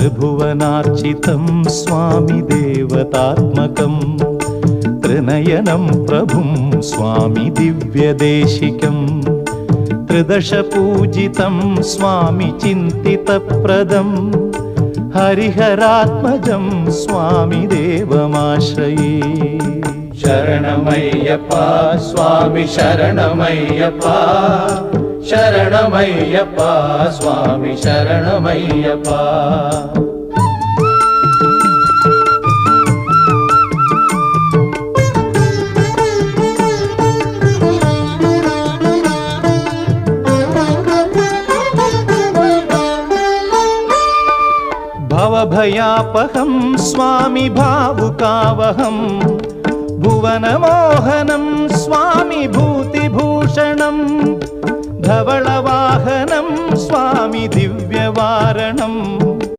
त्रिभुवनार्चितं स्वामि देवतात्मकं त्रिनयनं प्रभुं स्वामि दिव्यदेशिकं त्रिदशपूजितं स्वामि चिन्तितप्रदं हरिहरात्मजं स्वामि देवमाश्रये। शरणमय्यप्पा स्वामि शरणमय्यप्पा शरणमय्यप्पा स्वामि शरणमय्यप्पा। भवभयापहं स्वामि भावुकावहं भुवनमोहनं स्वामि भूतिभूषणं धवलवाहनं स्वामि दिव्यवारणं